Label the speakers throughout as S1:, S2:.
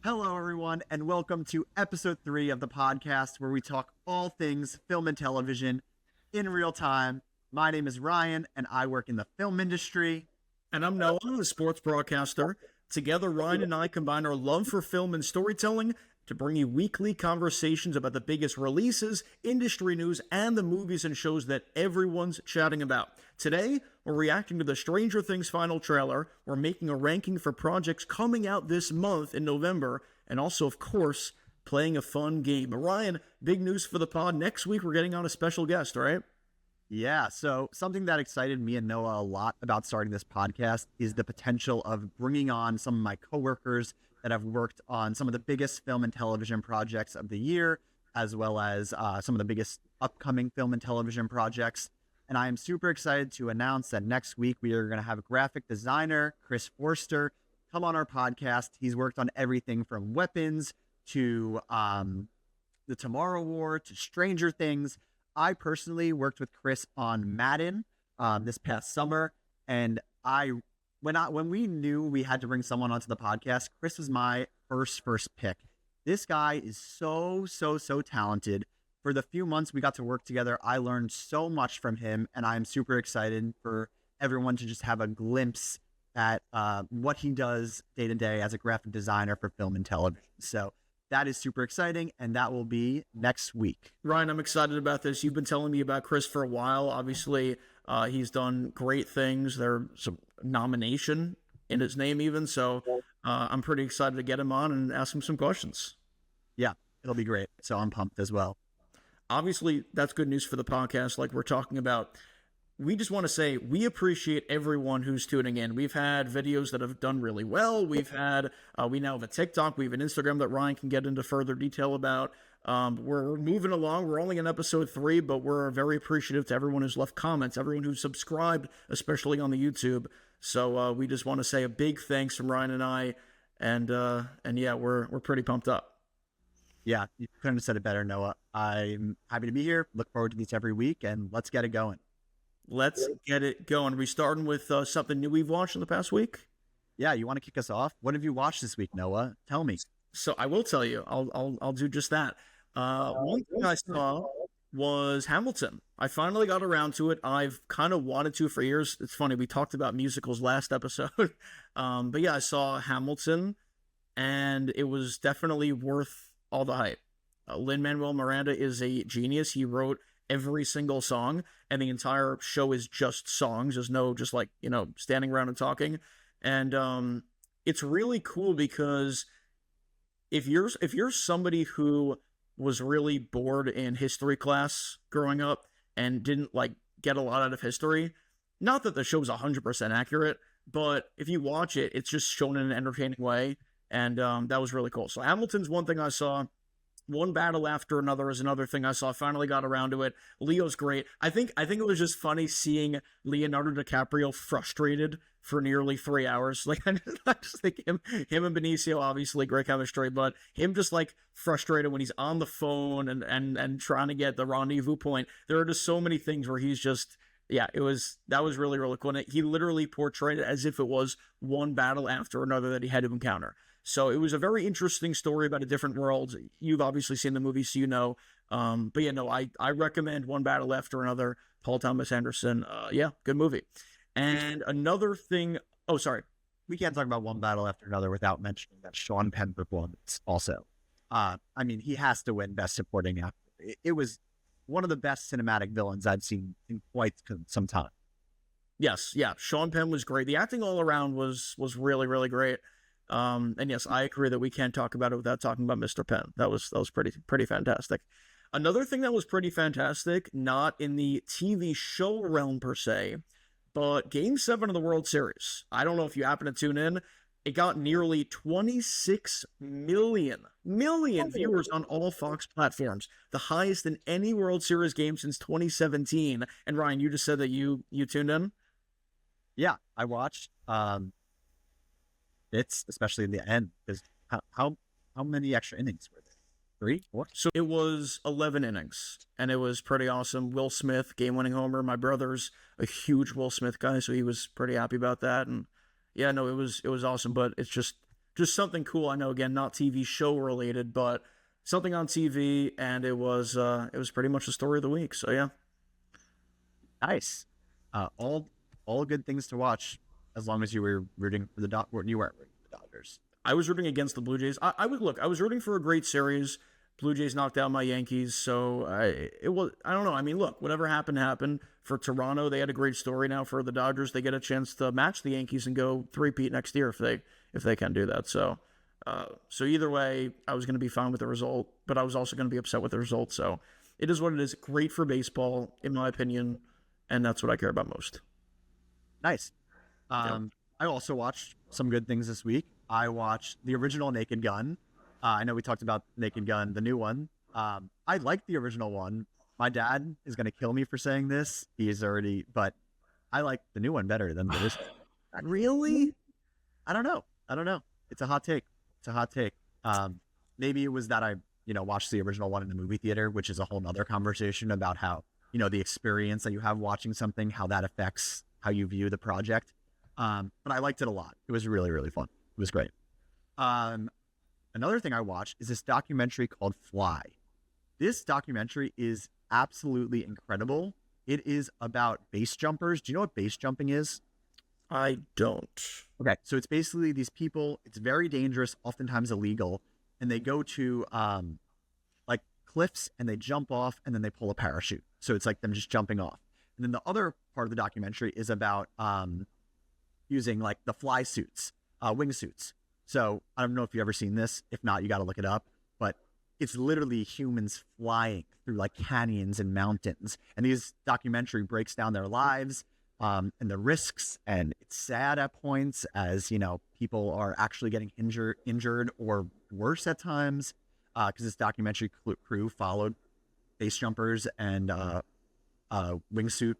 S1: Hello, everyone, and welcome to episode 3 of the podcast where we talk all things film and television in real time. My name is Ryan, and I work in the film industry.
S2: And I'm Noah, a sports broadcaster. Together, Ryan and I combine our love for film and storytelling to bring you weekly conversations about the biggest releases, industry news, and the movies and shows that everyone's chatting about. Today, we're reacting to the Stranger Things final trailer. We're making a ranking for projects coming out this month in November, and also, of course, playing a fun game. Ryan, big news for the pod. Next week, we're getting on a special guest, right?
S1: Yeah, so something that excited me and Noah a lot about starting this podcast is the potential of bringing on some of my coworkers that have worked on some of the biggest film and television projects of the year, as well as some of the biggest upcoming film and television projects. And I am super excited to announce that next week we are going to have graphic designer Chris Forster come on our podcast. He's worked on everything from Weapons to The Tomorrow War to Stranger Things. I personally worked with Chris on Madden this past summer, and when we knew we had to bring someone onto the podcast, Chris was my first pick. This guy is so talented. For the few months we got to work together, I learned so much from him, and I'm super excited for everyone to just have a glimpse at what he does day to day as a graphic designer for film and television. So that is super exciting, and that will be next week.
S2: Ryan, I'm excited about this. You've been telling me about Chris for a while. Obviously, he's done great things. There's a nomination in his name even, so I'm pretty excited to get him on and ask him some questions.
S1: Yeah, it'll be great. So I'm pumped as well.
S2: Obviously, that's good news for the podcast, like we're talking about. We just want to say we appreciate everyone who's tuning in. We've had videos that have done really well. We now have a TikTok. We have an Instagram that Ryan can get into further detail about. We're moving along. We're only in episode 3, but we're very appreciative to everyone who's left comments, everyone who's subscribed, especially on the YouTube. So we just want to say a big thanks from Ryan and I. And yeah, we're pretty pumped up.
S1: Yeah, you couldn't have said it better, Noah. I'm happy to be here. Look forward to these every week, and let's get it going.
S2: Let's get it going. We starting with something new we've watched in the past week?
S1: Yeah, you want to kick us off? What have you watched this week, Noah? Tell me.
S2: So I will tell you. I'll do just that. One thing I saw was Hamilton. I finally got around to it. I've kind of wanted to for years. It's funny, we talked about musicals last episode. But yeah, I saw Hamilton, and it was definitely worth all the hype. Lin-Manuel Miranda is a genius. He wrote every single song, and the entire show is just songs. There's no just like, standing around and talking. And it's really cool because if you're somebody who was really bored in history class growing up and didn't like get a lot out of history, not that the show's 100% accurate, but if you watch it, it's just shown in an entertaining way. And that was really cool. So Hamilton's one thing I saw. One battle after another is another thing I saw. Finally got around to it. Leo's great. I think it was just funny seeing Leonardo DiCaprio frustrated for nearly 3 hours. Like I just think him and Benicio, obviously great chemistry, but him just like frustrated when he's on the phone and trying to get the rendezvous point. There are just so many things where he's just, yeah, that was really, really cool. And he literally portrayed it as if it was one battle after another that he had to encounter. So it was a very interesting story about a different world. You've obviously seen the movie, so you know. But yeah, no, I recommend One Battle After Another. Paul Thomas Anderson. Yeah, good movie. And another thing. Oh, sorry.
S1: We can't talk about One Battle After Another without mentioning that Sean Penn performance also. I mean, he has to win Best Supporting Actor. It was one of the best cinematic villains I've seen in quite some time.
S2: Yes, yeah. Sean Penn was great. The acting all around was really, really great. And yes, I agree that we can't talk about it without talking about Mr. Penn. That was pretty fantastic. Another thing that was pretty fantastic, not in the TV show realm per se, but Game 7 of the World Series. I don't know if you happen to tune in. It got nearly 26 million viewers on all Fox platforms, the highest in any World Series game since 2017. And Ryan, you just said that you tuned in?
S1: Yeah, I watched. It's especially in the end, because how many extra innings were there? 3, 4?
S2: So it was 11 innings, and it was pretty awesome. Will Smith, game-winning homer. My brother's a huge Will Smith guy, so he was pretty happy about that. And yeah, no, it was awesome. But it's just just something cool. I know, again, not TV show related, but something on TV, and it was pretty much the story of the week. So yeah.
S1: Nice. All good things to watch as long as you were rooting for you weren't rooting for the Dodgers.
S2: I was rooting against the Blue Jays. I was rooting for a great series. Blue Jays knocked out my Yankees, so I don't know. I mean, look, whatever happened. For Toronto, they had a great story. Now for the Dodgers, they get a chance to match the Yankees and go three-peat next year if they can do that. So either way, I was going to be fine with the result, but I was also going to be upset with the result. So it is what it is. Great for baseball, in my opinion, and that's what I care about most.
S1: Nice. I also watched some good things this week. I watched the original Naked Gun. I know we talked about Naked Gun, the new one. I liked the original one. My dad is going to kill me for saying this. But I like the new one better than the original.
S2: Really?
S1: I don't know. It's a hot take. Maybe it was that I, watched the original one in the movie theater, which is a whole nother conversation about how, the experience that you have watching something, how that affects how you view the project. But I liked it a lot. It was really, really fun. It was great. Another thing I watched is this documentary called Fly. This documentary is absolutely incredible. It is about base jumpers. Do you know what base jumping is?
S2: I don't.
S1: Okay, so it's basically these people, it's very dangerous, oftentimes illegal, and they go to like cliffs and they jump off and then they pull a parachute. So it's like them just jumping off. And then the other part of the documentary is about using like the fly suits, wingsuits. So I don't know if you've ever seen this. If not, you got to look it up. But it's literally humans flying through like canyons and mountains. And this documentary breaks down their lives and the risks. And it's sad at points as, people are actually getting injured or worse at times. Because this documentary crew followed base jumpers and wingsuit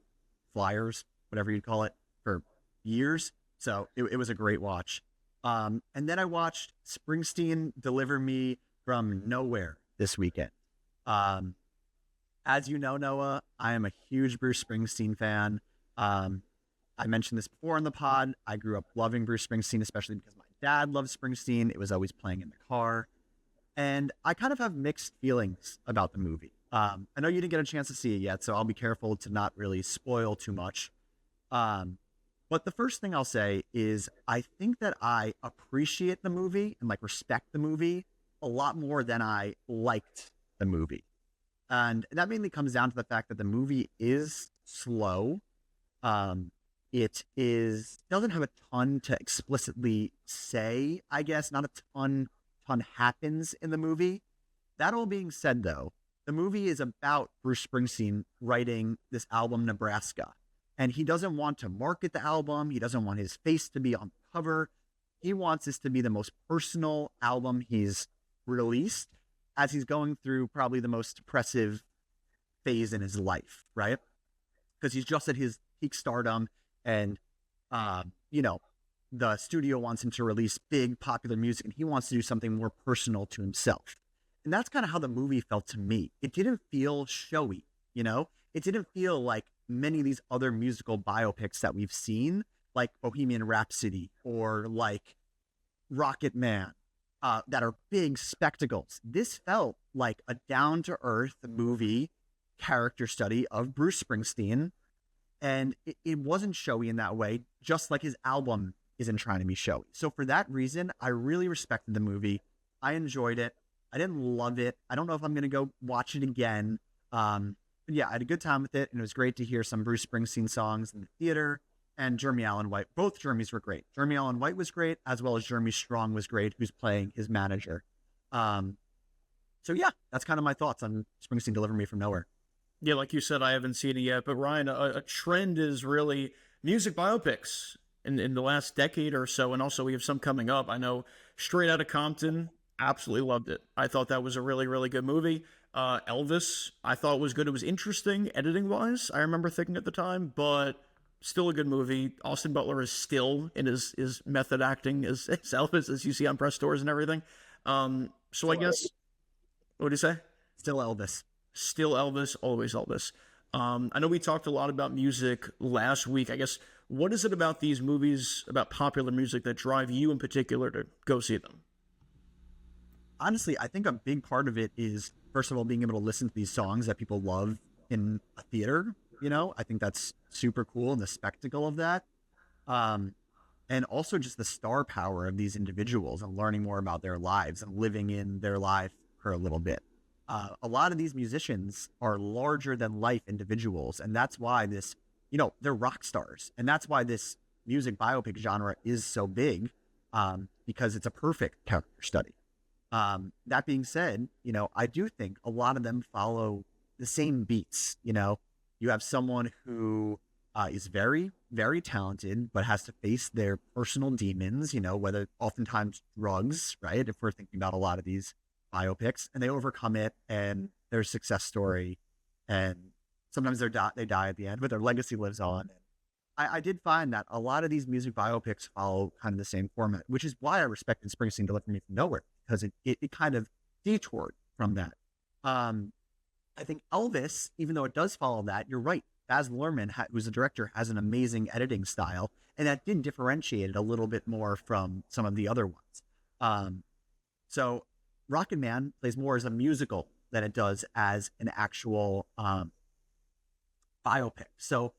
S1: flyers, whatever you'd call it, for years. So it was a great watch. And then I watched Springsteen Deliver Me from Nowhere this weekend. As you know, Noah, I am a huge Bruce Springsteen fan. I mentioned this before in the pod. I grew up loving Bruce Springsteen, especially because my dad loves Springsteen. It was always playing in the car. And I kind of have mixed feelings about the movie. I know you didn't get a chance to see it yet, so I'll be careful to not really spoil too much. But the first thing I'll say is I think that I appreciate the movie and respect the movie a lot more than I liked the movie. And that mainly comes down to the fact that the movie is slow. It doesn't have a ton to explicitly say, I guess. Not a ton happens in the movie. That all being said, though, the movie is about Bruce Springsteen writing this album, Nebraska. And he doesn't want to market the album. He doesn't want his face to be on the cover. He wants this to be the most personal album he's released as he's going through probably the most depressive phase in his life, right? Because he's just at his peak stardom and, the studio wants him to release big popular music and he wants to do something more personal to himself. And that's kind of how the movie felt to me. It didn't feel showy, It didn't feel like many of these other musical biopics that we've seen, like Bohemian Rhapsody or like Rocket Man, that are big spectacles. This felt like a down-to-earth movie character study of Bruce Springsteen, and it wasn't showy in that way, just like his album isn't trying to be showy. So for that reason, I really respected the movie. I enjoyed it. I didn't love it. I don't know if I'm going to go watch it again. But yeah, I had a good time with it, and it was great to hear some Bruce Springsteen songs in the theater. And Jeremy Allen White, both Jeremys were great. Jeremy Allen White was great, as well as Jeremy Strong was great, who's playing his manager. So yeah, that's kind of my thoughts on Springsteen Deliver Me from Nowhere.
S2: Yeah, like you said, I haven't seen it yet. But Ryan, a trend is really music biopics in the last decade or so, and also we have some coming up. I know Straight Outta Compton, absolutely loved it. I thought that was a really, really good movie. Elvis, I thought was good. It was interesting editing-wise, I remember thinking at the time, but still a good movie. Austin Butler is still in his method acting as Elvis, as you see on press tours and everything. So I guess, what do you say?
S1: Still Elvis.
S2: Still Elvis, always Elvis. I know we talked a lot about music last week. I guess What is it about these movies, about popular music, that drive you in particular to go see them?
S1: Honestly, I think a big part of it is, first of all, being able to listen to these songs that people love in a theater. I think that's super cool, and the spectacle of that. Um, and also just the star power of these individuals and learning more about their lives and living in their life for a little bit. A lot of these musicians are larger than life individuals, and that's why they're rock stars, and that's why this music biopic genre is so big, because it's a perfect character study. That being said, I do think a lot of them follow the same beats. You have someone who is very, very talented, but has to face their personal demons, whether oftentimes drugs, right? If we're thinking about a lot of these biopics, and they overcome it, and their success story, and sometimes they die at the end, but their legacy lives on. I did find that a lot of these music biopics follow kind of the same format, which is why I respected Springsteen Deliver Me From Nowhere, because it kind of detoured from that. I think Elvis, even though it does follow that, you're right. Baz Luhrmann, who's the director, has an amazing editing style, and that did differentiate it a little bit more from some of the other ones. So Rocket Man plays more as a musical than it does as an actual biopic. So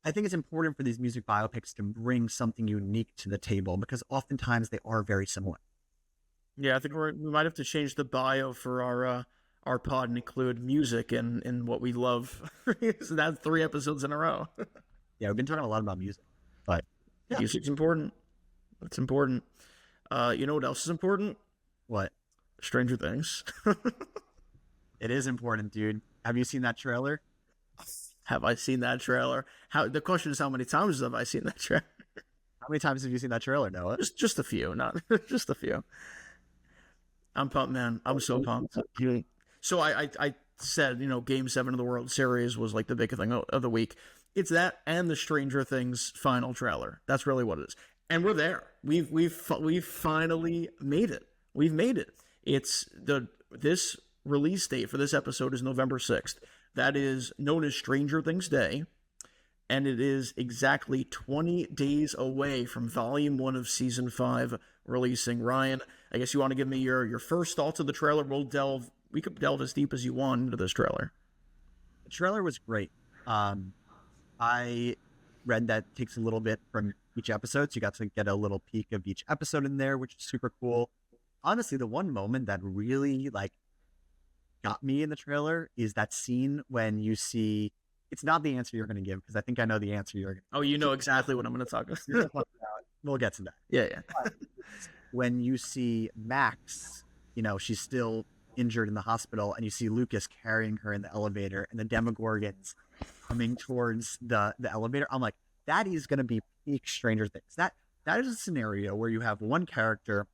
S1: I think it's important for these music biopics to bring something unique to the table, because oftentimes they are very similar.
S2: Yeah, I think we might have to change the bio for our pod and include music in what we love. So that's 3 episodes in a row.
S1: Yeah, we've been talking a lot about music, but yeah.
S2: Music's important. It's important. You know what else is important?
S1: What?
S2: Stranger Things.
S1: It is important, dude. Have you seen that trailer?
S2: Have I seen that trailer? The question is, how many times have I seen that trailer?
S1: How many times have you seen that trailer, Noah?
S2: Just a few, not just a few. I'm pumped, man. I'm so pumped. So I said, Game 7 of the World Series was like the big thing of the week. It's that and the Stranger Things final trailer. That's really what it is. And we're there. We've finally made it. We've made it. This release date for this episode is November 6th. That is known as Stranger Things Day. And it is exactly 20 days away from Volume 1 of Season 5 releasing. Ryan, I guess you want to give me your first thoughts of the trailer. We could delve as deep as you want into this trailer.
S1: The trailer was great. I read that it takes a little bit from each episode, so you got to get a little peek of each episode in there, which is super cool. Honestly, the one moment that really got me in the trailer is that scene when you see, it's not the answer you're going to give, because I think I know the answer you're going to give.
S2: Oh, you know exactly what I'm going to talk about.
S1: We'll get to that.
S2: Yeah.
S1: When you see Max, she's still injured in the hospital, and you see Lucas carrying her in the elevator, and the Demogorgons coming towards the elevator. I'm like, that is going to be peak Stranger Things. That is a scenario where you have one character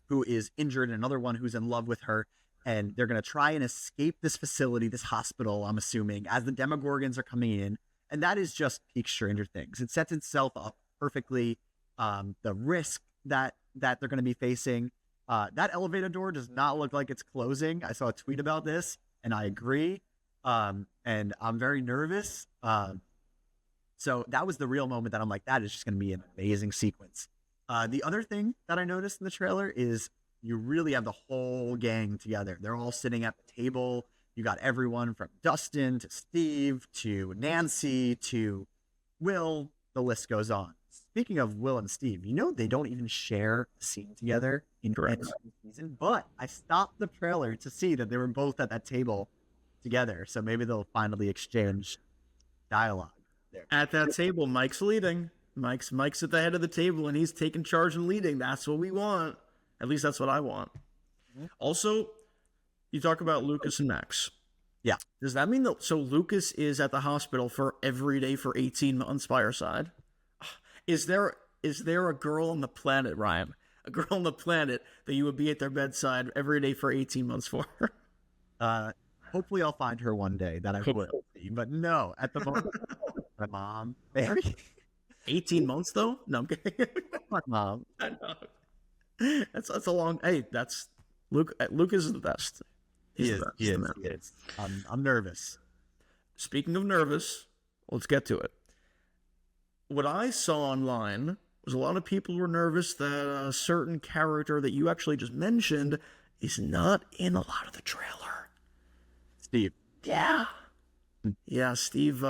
S1: who is injured and another one who's in love with her, and they're going to try and escape this facility, this hospital, I'm assuming, as the Demogorgons are coming in. And that is just peak Stranger Things. It sets itself up perfectly. The risk that they're going to be facing. That elevator door does not look like it's closing. I saw a tweet about this, and I agree. And I'm very nervous. So that was the real moment that I'm like, that is just going to be an amazing sequence. The other thing that I noticed in the trailer is you really have the whole gang together. They're all sitting at the table. You got everyone from Dustin to Steve to Nancy to Will. The list goes on. Speaking of Will and Steve, they don't even share a scene together in any season. But I stopped the trailer to see that they were both at that table together. So maybe they'll finally exchange dialogue there.
S2: At that table, Mike's leading. Mike's at the head of the table, and he's taking charge and leading. That's what we want. At least that's what I want. Mm-hmm. Also, you talk about Lucas and Max.
S1: Yeah.
S2: Does that mean that Lucas is at the hospital for every day for 18 months by our side? Is there a girl on the planet, Ryan? A girl on the planet that you would be at their bedside every day for 18 months for?
S1: Hopefully I'll find her one day that I will. But no, at the moment, my mom. Very
S2: 18 months though? No, I'm kidding.
S1: My mom.
S2: I know. That's a long. Hey, that's Luke. Lucas is the best.
S1: He is. I'm nervous.
S2: Speaking of nervous, let's get to it. what I saw online was a lot of people were nervous that a certain character that you actually just mentioned is not in a lot of the trailer.
S1: Steve.
S2: Yeah. Yeah, Steve,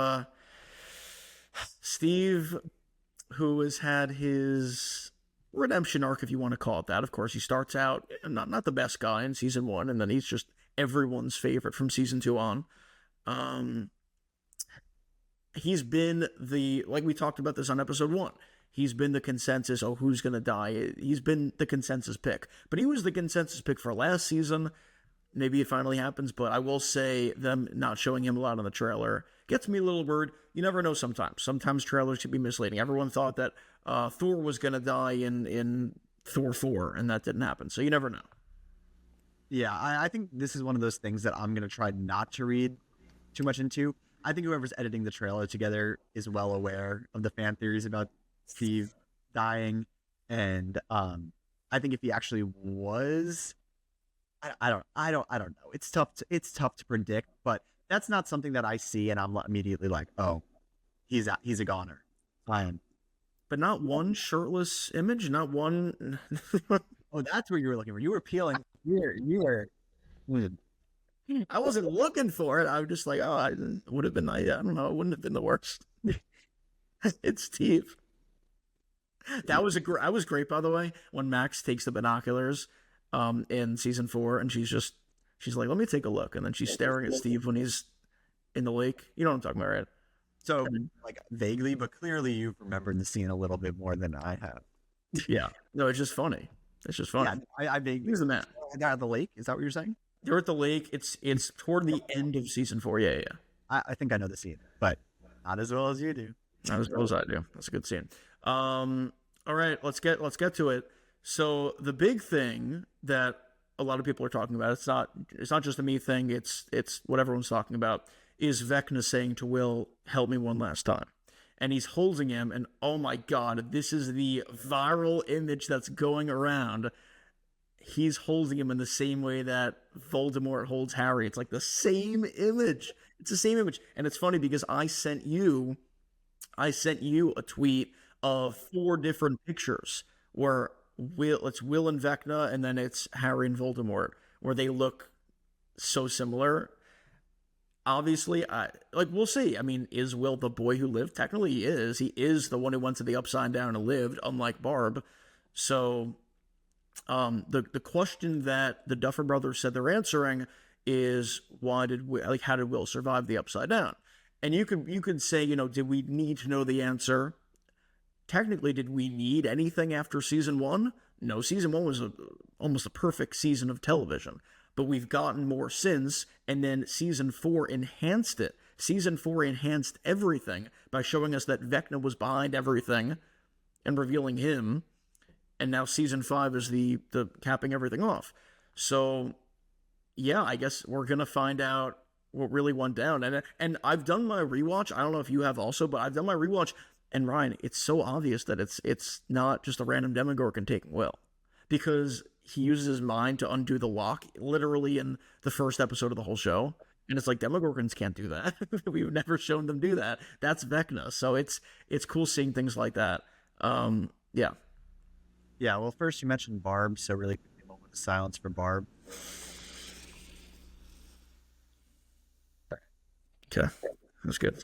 S2: who has had his redemption arc, if you want to call it that. Of course, he starts out not the best guy in season 1, and then he's just everyone's favorite from season 2 on. He's been like we talked about this on episode 1. He's been the consensus, who's going to die. He's been the consensus pick. But he was the consensus pick for last season. Maybe it finally happens, but I will say them not showing him a lot on the trailer gets me a little worried. You never know sometimes. Sometimes trailers can be misleading. Everyone thought that Thor was going to die in Thor 4, and that didn't happen. So you never know.
S1: Yeah, I think this is one of those things that I'm going to try not to read too much into. I think whoever's editing the trailer together is well aware of the fan theories about Steve dying, and I think if he actually was, I don't know. It's tough to predict, but that's not something that I see and I'm immediately like, oh, he's a goner.
S2: But not one shirtless image, not one.
S1: Oh, that's what you were looking for. You were peeling. You were.
S2: I wasn't looking for it. I was just like, oh, I would have been. I don't know. It wouldn't have been the worst. It's Steve. That was great, by the way, when Max takes the binoculars in season 4, and she's like, let me take a look, and then she's staring at Steve when he's in the lake. You know what I'm talking about, right?
S1: So, like, vaguely, but clearly you've remembered the scene a little bit more than I have.
S2: Yeah. No, it's just funny. It's just funny.
S1: Yeah, I vaguely.
S2: He's the man.
S1: They're at the lake? Is that what you're saying?
S2: They're at the lake. It's toward the end of season 4. Yeah.
S1: I think I know the scene, but not as well as you do.
S2: Not as well as I do. That's a good scene. All right, let's get to it. So the big thing that a lot of people are talking about, it's not just a me thing, it's what everyone's talking about, is Vecna saying to Will, help me one last time. And he's holding him, and oh my god, this is the viral image that's going around. He's holding him in the same way that Voldemort holds Harry. It's like the same image. It's the same image. And it's funny because I sent you a tweet of 4 different pictures where it's Will and Vecna, and then it's Harry and Voldemort, where they look so similar. Obviously, we'll see. I mean, is Will the boy who lived? Technically, he is. He is the one who went to the Upside Down and lived, unlike Barb. So, the question that the Duffer Brothers said they're answering is, how did Will survive the Upside Down? And you could say, did we need to know the answer? Technically, did we need anything after season 1? No, season 1 was almost a perfect season of television. But we've gotten more since, and then season 4 enhanced it. Season 4 enhanced everything by showing us that Vecna was behind everything and revealing him. And now season 5 is the capping everything off. So, yeah, I guess we're going to find out what really went down. And I've done my rewatch. I don't know if you have also, but I've done my rewatch. And Ryan, it's so obvious that it's not just a random Demogorgon taking Will, because he uses his mind to undo the lock literally in the first episode of the whole show. And it's like, Demogorgons can't do that. We've never shown them do that. That's Vecna. So it's cool seeing things like that. Yeah.
S1: Yeah, well, first you mentioned Barb, so really quickly, a moment of silence for Barb.
S2: Okay, that's good.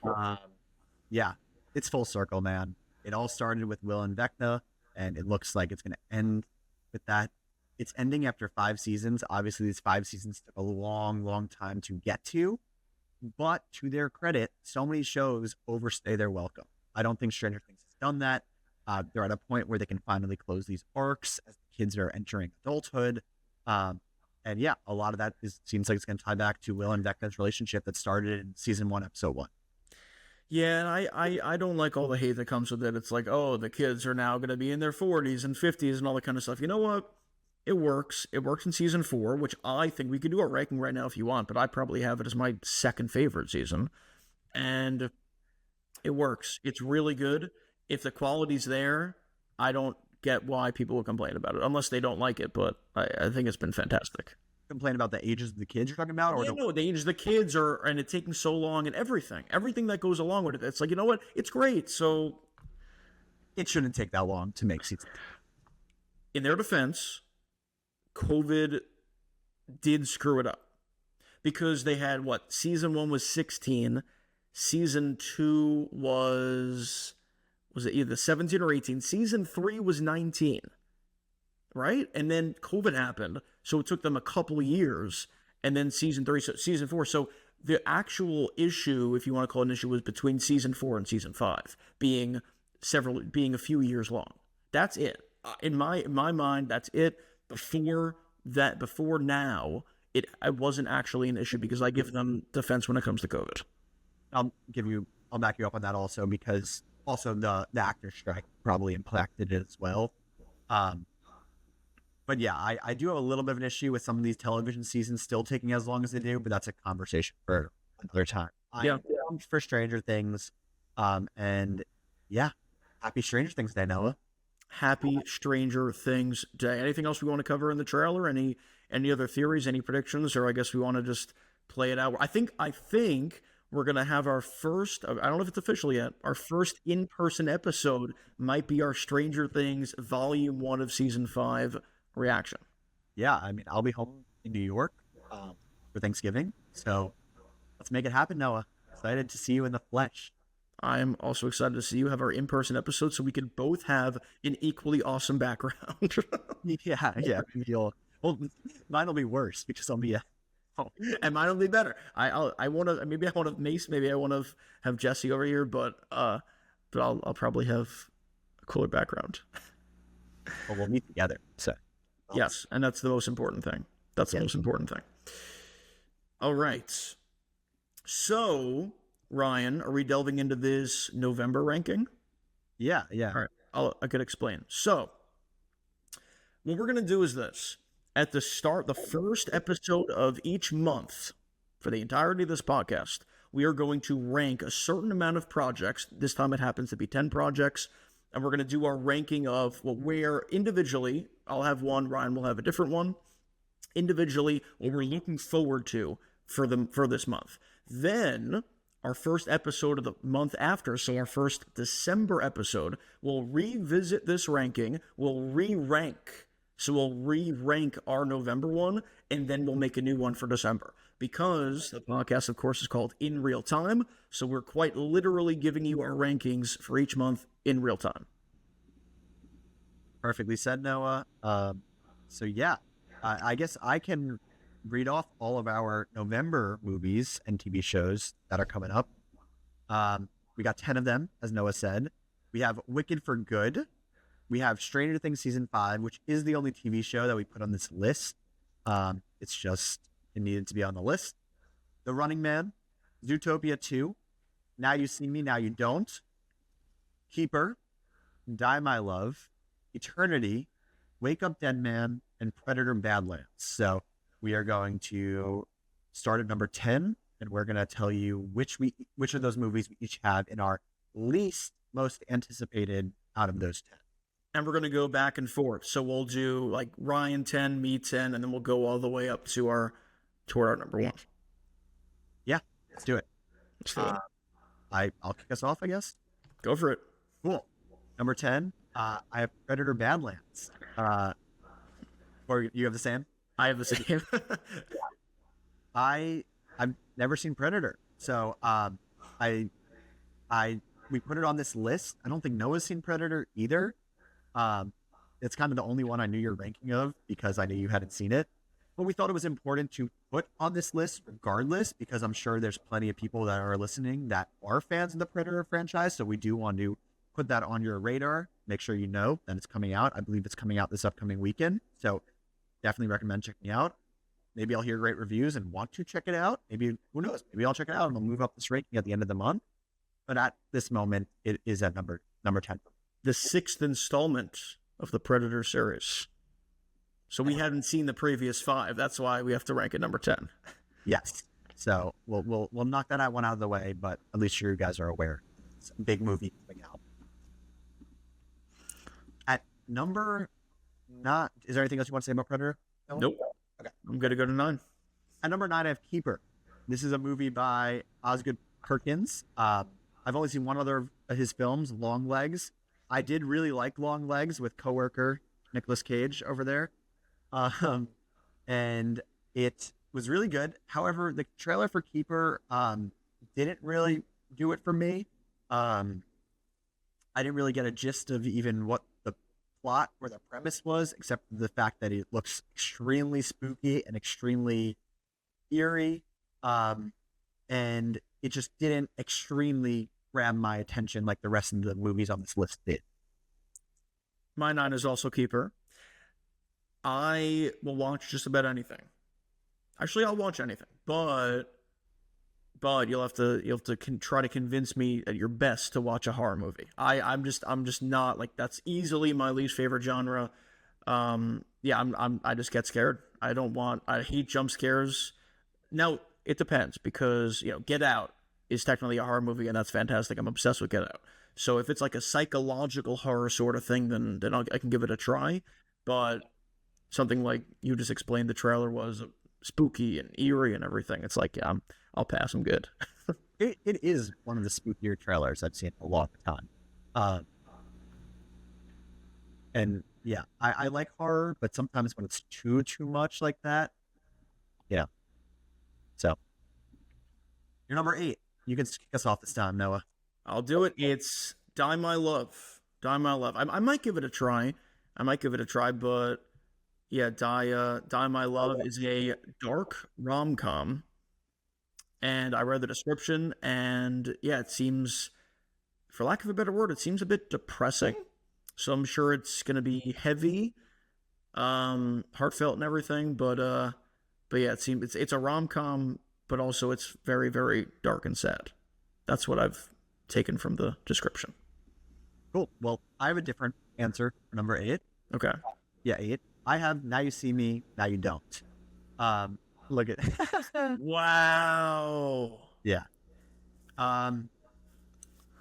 S1: Yeah, it's full circle, man. It all started with Will and Vecna, and it looks like it's going to end with that. It's ending after 5 seasons. Obviously, these 5 seasons took a long, long time to get to, but to their credit, so many shows overstay their welcome. I don't think Stranger Things has done that. They're at a point where they can finally close these arcs as the kids are entering adulthood. And yeah, a lot of that seems like it's going to tie back to Will and Vecna's relationship that started in season 1, episode 1.
S2: Yeah, and I don't like all the hate that comes with it. It's like, oh, the kids are now going to be in their 40s and 50s and all that kind of stuff. You know what? It works. It works in season 4, which I think we could do a ranking right now if you want, but I probably have it as my second favorite season. And it works. It's really good. If the quality's there, I don't get why people would complain about it, unless they don't like it, but I think it's been fantastic.
S1: Complain about the ages of the kids you're talking about? Or
S2: no, the age of the kids and it taking so long and everything that goes along with it. It's like, you know what? It's great. So
S1: it shouldn't take that long to make season.
S2: In their defense, COVID did screw it up because they had season 1 was 16, season 2 was it either 17 or 18, season 3 was 19, right? And then COVID happened, so it took them a couple of years, and then season 3, so season 4. So the actual issue, if you want to call it an issue, was between season 4 and season 5 being a few years long. That's it. In my mind, that's it. Before now, it wasn't actually an issue because I give them defense when it comes to COVID.
S1: I'll back you up on that also, because also the actor strike probably impacted it as well. But yeah, I do have a little bit of an issue with some of these television seasons still taking as long as they do, but that's a conversation for another time. I'm pumped for Stranger Things. And yeah, happy Stranger Things Day, Noah.
S2: Happy Stranger Things Day. Anything else we want to cover in the trailer? Any other theories, any predictions, or I guess we want to just play it out? I think we're going to have our first, I don't know if it's official yet, our first in-person episode might be our Stranger Things Volume 1 of Season 5 reaction.
S1: Yeah, I mean, I'll be home in New York for Thanksgiving, so let's make it happen, Noah. Excited to see you in the flesh.
S2: I'm also excited to see you have our in-person episode so we can both have an equally awesome background.
S1: Yeah. Well, mine will be worse because I'll be
S2: and mine will be better. I want to Mace, maybe I want to have Jesse over here, but I'll probably have a cooler background.
S1: Well, we'll meet together. So
S2: yes, and that's the most important thing. The most important thing. All right. So, Ryan, are we delving into this November ranking?
S1: Yeah.
S2: All right, I could explain. So, what we're going to do is this. At the start, the first episode of each month, for the entirety of this podcast, we are going to rank a certain amount of projects. This time it happens to be 10 projects. And we're going to do our ranking of where individually, I'll have one, Ryan will have a different one. Individually, what we're looking forward to for this month. Then, our first episode of the month after, so our first December episode, we'll revisit this ranking. We'll re-rank. So we'll re-rank our November one, and then we'll make a new one for December. Because the podcast, of course, is called In Real Time, so we're quite literally giving you our rankings for each month in real time.
S1: Perfectly said, Noah. So yeah, I guess I can read off all of our November movies and TV shows that are coming up. We got 10 of them, as Noah said. We have Wicked for Good. We have Stranger Things Season 5, which is the only TV show that we put on this list. It's just, it needed to be on the list. The Running Man, Zootopia 2, Now You See Me, Now You Don't, Keeper, Die My Love, Eternity, Wake Up Dead Man, and Predator Badlands. So we are going to start at number 10, and we're going to tell you which of those movies we each have in our least most anticipated out of those 10.
S2: And we're going to go back and forth. So we'll do like Ryan 10, me 10, and then we'll go all the way up to our number 1.
S1: Yeah, let's do it. I'll kick us off, I guess.
S2: Go for it.
S1: Cool. Number 10, I have Predator Badlands. Or you have the same?
S2: I have the same.
S1: I've never seen Predator. So we put it on this list. I don't think Noah's seen Predator either. It's kind of the only one I knew your ranking of because I knew you hadn't seen it. But we thought it was important to put on this list regardless, because I'm sure there's plenty of people that are listening that are fans of the Predator franchise. So we do want to put that on your radar. Make sure you know that it's coming out. I believe it's coming out this upcoming weekend. So definitely recommend checking it out. Maybe I'll hear great reviews and want to check it out. Maybe, who knows? Maybe I'll check it out and I'll move up this ranking at the end of the month. But at this moment, it is at number 10.
S2: The 6th installment of the Predator series. So we hadn't seen the previous 5. That's why we have to rank at number 10.
S1: Yes. So we'll knock that one out of the way, but at least you guys are aware. It's a big movie coming out. At number 9, is there anything else you want to say about Predator?
S2: No? Nope.
S1: Okay.
S2: I'm going to go to 9.
S1: At number 9, I have Keeper. This is a movie by Osgood Perkins. I've only seen one other of his films, Long Legs. I did really like Long Legs with coworker Nicolas Cage over there. Um, and it was really good. However, the trailer for Keeper didn't really do it for me. Um, I didn't really get a gist of even what the plot or the premise was, except the fact that it looks extremely spooky and extremely eerie. Um, and it just didn't extremely grab my attention like the rest of the movies on this list did.
S2: My 9 is also Keeper. I will watch just about anything. Actually, I'll watch anything, but you'll have to try to convince me at your best to watch a horror movie. I'm just not like, that's easily my least favorite genre. Yeah, I just get scared. I hate jump scares. Now it depends, because Get Out is technically a horror movie, and that's fantastic. I'm obsessed with Get Out. So if it's like a psychological horror sort of thing, then I can give it a try. But something like you just explained, the trailer was spooky and eerie and everything. It's like, yeah, I'll pass. I'm good.
S1: It is one of the spookier trailers I've seen in a long time. And yeah, I like horror, but sometimes when it's too much like that, So, you're number 8. You can kick us off this time, Noah.
S2: I'll do it. It's Die My Love. Die My Love. I might give it a try. But yeah, Die My Love is a dark rom-com. And I read the description, and yeah, it seems, for lack of a better word, it seems a bit depressing. So I'm sure it's going to be heavy, heartfelt and everything, but yeah, it seems it's a rom-com, but also it's very, very dark and sad. That's what I've taken from the description.
S1: Cool. Well, I have a different answer for number 8.
S2: Okay.
S1: Yeah, 8. I have Now You See Me, Now You Don't. Look at
S2: Wow.
S1: Yeah.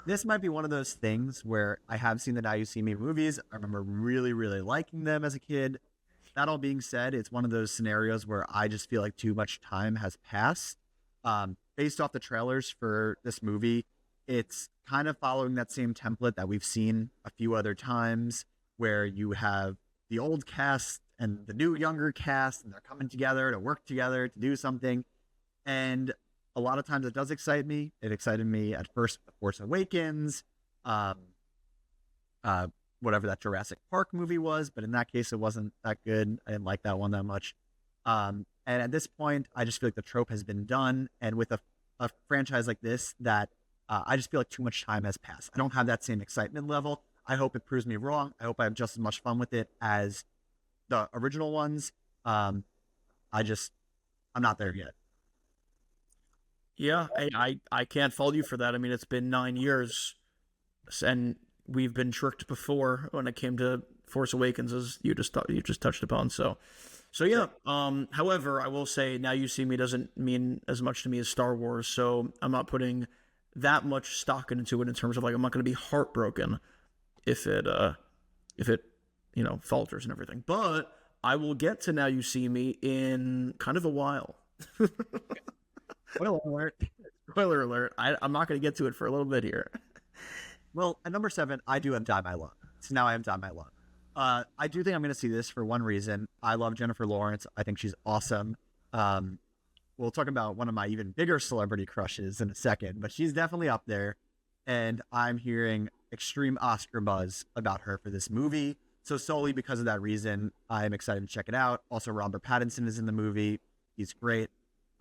S1: This might be one of those things where I have seen the Now You See Me movies. I remember really, really liking them as a kid. That all being said, it's one of those scenarios where I just feel like too much time has passed. Based off the trailers for this movie, it's kind of following that same template that we've seen a few other times, where you have the old cast and the new younger cast, and they're coming together to work together to do something. And a lot of times it does excite me. It excited me at first with The Force Awakens, whatever that Jurassic Park movie was, but in that case, it wasn't that good. I didn't like that one that much. And at this point, I just feel like the trope has been done. And with a franchise like this, that I just feel like too much time has passed. I don't have that same excitement level. I hope it proves me wrong. I hope I have just as much fun with it as the original ones. I'm not there yet.
S2: Yeah, I can't fault you for that. I mean, it's been 9 years, and we've been tricked before when it came to Force Awakens, as you just touched upon. So yeah. However, I will say Now You See Me doesn't mean as much to me as Star Wars, so I'm not putting that much stock into it in terms of, like, I'm not going to be heartbroken if it falters and everything. But I will get to Now You See Me in kind of a while.
S1: Spoiler alert.
S2: Spoiler alert. I'm not going to get to it for a little bit here.
S1: Well, at number 7, I do have Die My Love. So now I have Die My Love. I do think I'm going to see this for one reason. I love Jennifer Lawrence. I think she's awesome. We'll talk about one of my even bigger celebrity crushes in a second, but she's definitely up there. And I'm hearing extreme Oscar buzz about her for this movie. So solely because of that reason, I'm excited to check it out. Also, Robert Pattinson is in the movie. He's great.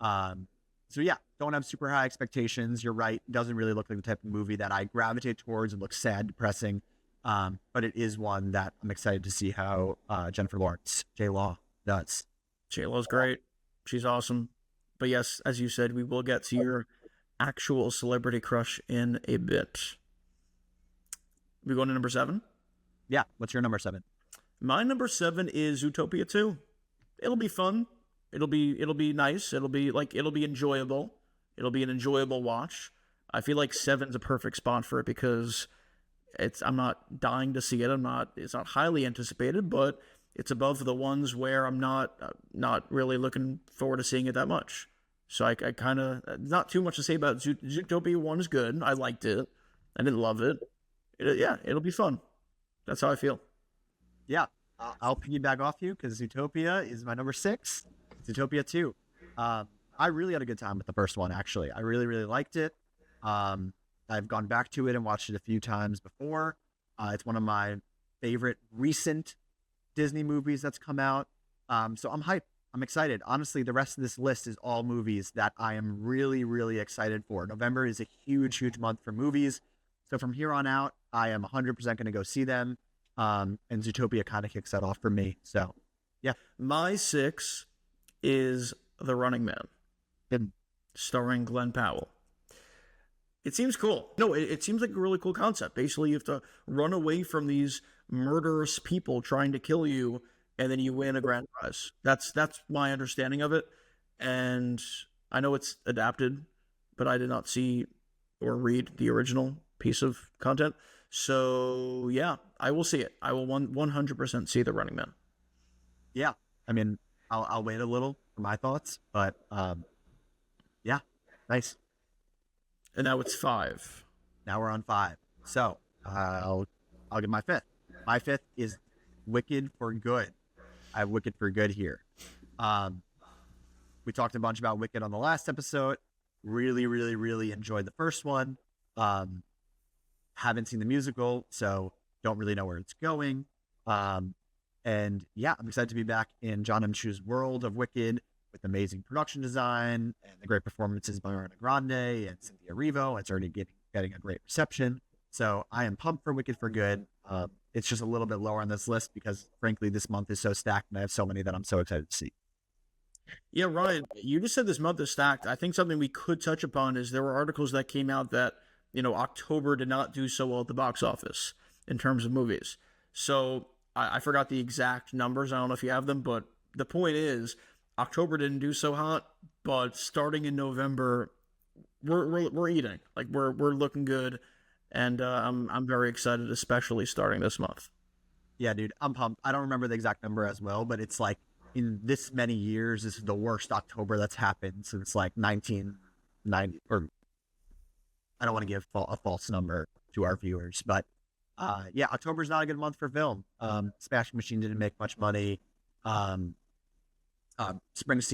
S1: So yeah, don't have super high expectations. You're right. It doesn't really look like the type of movie that I gravitate towards and looks sad, depressing. But it is one that I'm excited to see how Jennifer Lawrence, J-Law, does.
S2: J-Law's great. She's awesome. But yes, as you said, we will get to your actual celebrity crush in a bit. We going to number 7?
S1: Yeah. What's your number 7?
S2: My number 7 is Zootopia 2. It'll be fun. It'll be nice. It'll be enjoyable. It'll be an enjoyable watch. I feel like 7's a perfect spot for it because I'm not dying to see it. It's not highly anticipated, but it's above the ones where I'm not really looking forward to seeing it that much. So I kind of, not too much to say about Zootopia 1 is good. I liked it. I didn't love it. It'll be fun. That's how I feel.
S1: Yeah, I'll piggyback off you because Zootopia is my number 6. Zootopia 2. I really had a good time with the first one, actually. I really, really liked it. I've gone back to it and watched it a few times before. It's one of my favorite recent Disney movies that's come out. So I'm hyped. I'm excited. Honestly, the rest of this list is all movies that I am really, really excited for. November is a huge, huge month for movies. So from here on out, I am 100% going to go see them. And Zootopia kind of kicks that off for me. So, yeah.
S2: My 6 is The Running Man, starring Glenn Powell. It seems cool. No, it seems like a really cool concept. Basically, you have to run away from these murderous people trying to kill you, and then you win a grand prize. That's my understanding of it. And I know it's adapted, but I did not see or read the original piece of content. So, yeah, I will see it. I will 100% see The Running Man.
S1: Yeah. I mean, I'll wait a little for my thoughts, but yeah, nice.
S2: And now it's 5.
S1: Now we're on 5. So I'll get my 5th. My 5th is Wicked for Good. I have Wicked for Good here. We talked a bunch about Wicked on the last episode. Really, really, really enjoyed the first one. Haven't seen the musical, so don't really know where it's going. And yeah, I'm excited to be back in John M. Chu's world of Wicked with amazing production design and the great performances by Ariana Grande and Cynthia Erivo. It's already getting a great reception. So I am pumped for Wicked for Good. It's just a little bit lower on this list because, frankly, this month is so stacked and I have so many that I'm so excited to see.
S2: Yeah, Ryan, you just said this month is stacked. I think something we could touch upon is there were articles that came out that, October did not do so well at the box office in terms of movies. So I forgot the exact numbers. I don't know if you have them, but the point is October didn't do so hot, but starting in November, we're eating. Like we're looking good, and I'm very excited, especially starting this month.
S1: Yeah, dude, I'm pumped. I don't remember the exact number as well, but it's like in this many years, this is the worst October that's happened since like 1990. Or I don't want to give a false number to our viewers, but yeah, October's not a good month for film. Smashing Machine didn't make much money. Springsteen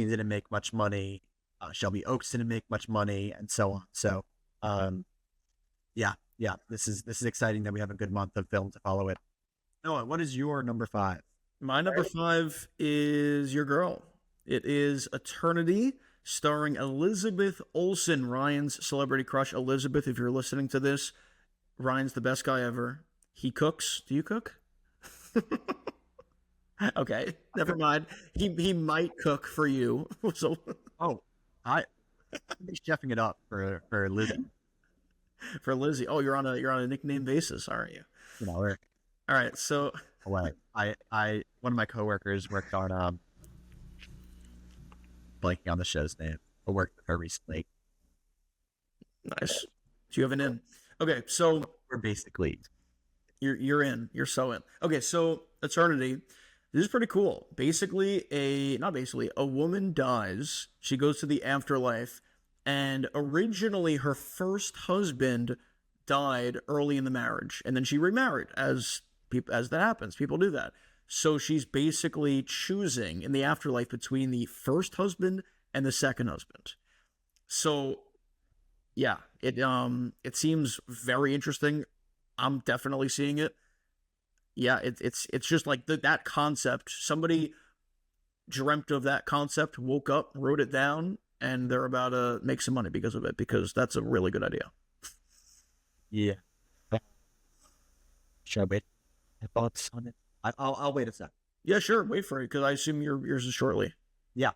S1: didn't make much money. Shelby Oaks didn't make much money, and so on. So, yeah, this is exciting that we have a good month of film to follow it. Noah, what is your number 5?
S2: My number 5 is your girl. It is Eternity, starring Elizabeth Olsen, Ryan's celebrity crush. Elizabeth, if you're listening to this, Ryan's the best guy ever. He cooks. Do you cook? Okay, never mind. He might cook for you. So,
S1: I'm chefing it up for Lizzie.
S2: For Lizzie. Oh, you're on a nickname basis, aren't you?
S1: All
S2: right. So,
S1: one of my coworkers worked on blanking on the show's name. I worked with her recently.
S2: Nice. So you have an in. Okay, so
S1: we're basically
S2: you're in. You're so in. Okay, so Eternity. This is pretty cool. A woman dies. She goes to the afterlife, and originally her first husband died early in the marriage, and then she remarried. As that happens, people do that. So she's basically choosing in the afterlife between the first husband and the second husband. So, yeah, it seems very interesting. I'm definitely seeing it. Yeah, it's just like that concept. Somebody dreamt of that concept, woke up, wrote it down, and they're about to make some money because of it, because that's a really good idea.
S1: Yeah. Should I wait? Thoughts on it? I'll wait a sec.
S2: Yeah, sure. Wait for it, because I assume yours is shortly.
S1: Yeah.